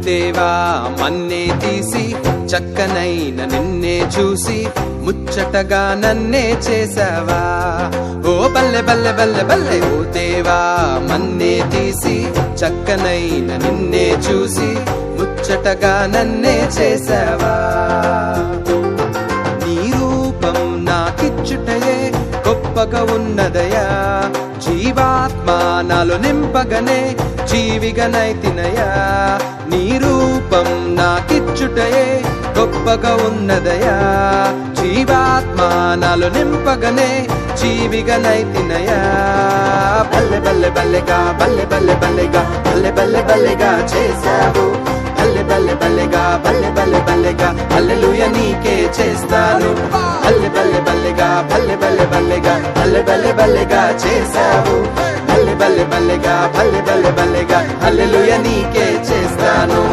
దేవా మన్నే తీసి చక్కనైన నిన్నే చూసి ముచ్చటగా నన్నే చేసావా. ఓ బల్లె బల్లె బల్లె బల్లె ఓ దేవా మన్నే తీసి చక్కనైన నిన్నే చూసి ముచ్చటగా నన్నే చేసావా. నీ రూపం నాకిచ్చుటయే గొప్పగా ఉన్నదయా, జీవాత్మ నాలో నింపగనే జీవిగనైతినయా. నీ రూపం నాకిచ్చుటయే గొప్పగా ఉన్నదయా, జీవాత్మ నాలో నింపగనే జీవిగనైతినయా. బల్లె బల్లె బల్లెగా బల్లె బల్లె బల్లెగా బల్లె బల్లె బల్లెగా చేశావు. బల్లె బల్లె బల్లెగా బల్లె బల్లె బల్లెగా హల్లెలూయా నీకే చేస్తాను. బల్లె బల్లె బల్లెగా బల్లె బల్లె బల్లెగా బల్లె బల్లె బల్లెగా చేశావు. బల్లె బల్లె బల్లెగా బల్లె బల్లె బల్లెగా హల్లెలూయా నీకే చేస్తాను.